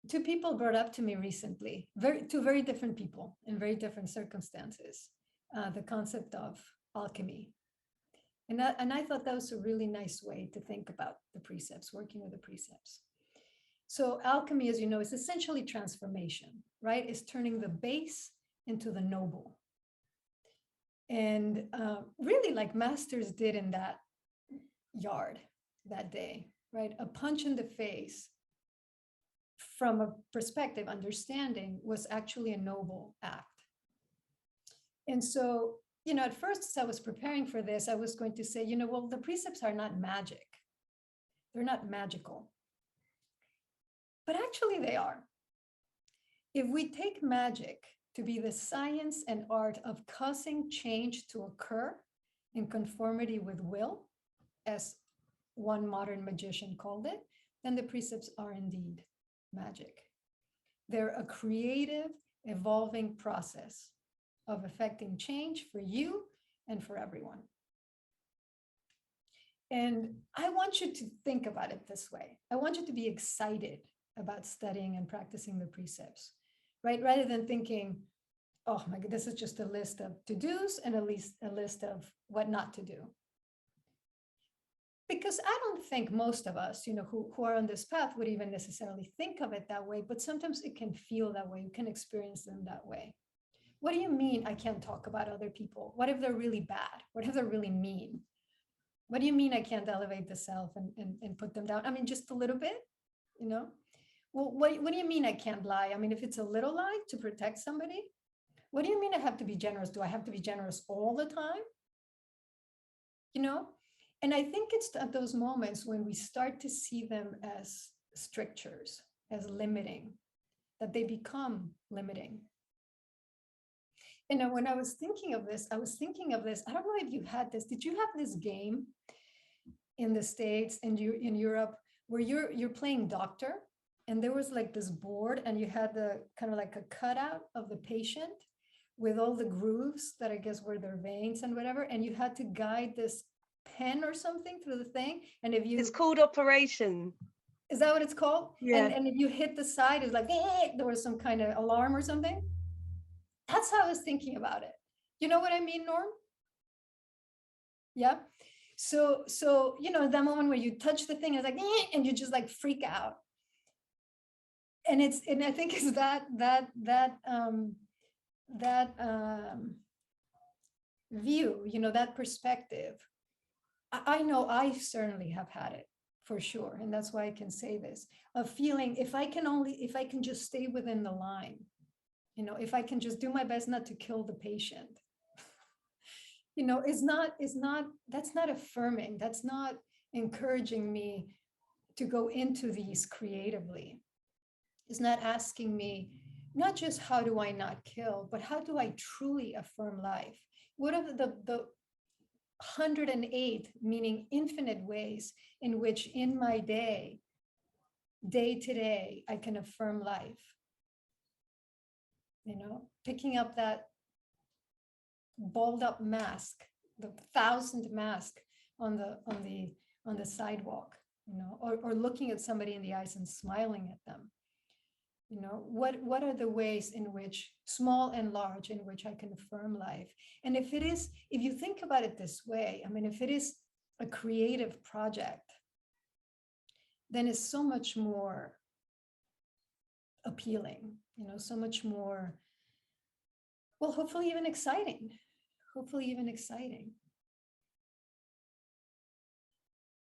two people brought up to me recently, two very different people in very different circumstances, the concept of alchemy. And I thought that was a really nice way to think about the precepts, working with the precepts. So alchemy, as you know, is essentially transformation, right? It's turning the base into the noble. And really like masters did in that yard that day, right? A punch in the face from a perspective, understanding, was actually a noble act. And so, at first, as I was preparing for this, I was going to say, well, the precepts are not magic. They're not magical. But actually they are. If we take magic to be the science and art of causing change to occur in conformity with will, as one modern magician called it, then the precepts are indeed magic. They're a creative, evolving process of affecting change for you and for everyone. And I want you to think about it this way. I want you to be excited about studying and practicing the precepts, right? Rather than thinking, oh my God, this is just a list of to-dos and at least a list of what not to do. Because I don't think most of us, who are on this path would even necessarily think of it that way, but sometimes it can feel that way. You can experience them that way. What do you mean I can't talk about other people? What if they're really bad? What if they're really mean? What do you mean I can't elevate the self and put them down? I mean, just a little bit, Well, what do you mean I can't lie? I mean, if it's a little lie to protect somebody, what do you mean I have to be generous? Do I have to be generous all the time? And I think it's at those moments when we start to see them as strictures, as limiting, that they become limiting. And when I was thinking of this, I don't know if you had this. Did you have this game in the States and in Europe where you're playing doctor, and there was like this board and you had the kind of like a cutout of the patient with all the grooves that I guess were their veins and whatever, and you had to guide this pen or something through the thing, and if you, it's called Operation. Is that what it's called? Yeah. And if you hit the side, it's like there was some kind of alarm or something. That's how I was thinking about it. You know what I mean, Norm? Yeah. So that moment where you touch the thing, it's like and you just like freak out. And I think it's that view, that perspective. I know I certainly have had it for sure. And that's why I can say this, of feeling if I can just stay within the line, if I can just do my best not to kill the patient, that's not affirming. That's not encouraging me to go into these creatively. It's not asking me, not just how do I not kill, but how do I truly affirm life? What are the 108, meaning infinite ways in which in my day to day, I can affirm life? Picking up that balled up mask, the 1,000th mask on the sidewalk, or looking at somebody in the eyes and smiling at them. What are the ways in which, small and large, in which I can affirm life? And if you think about it this way, I mean, if it is a creative project, then it's so much more appealing, so much more, well, hopefully even exciting.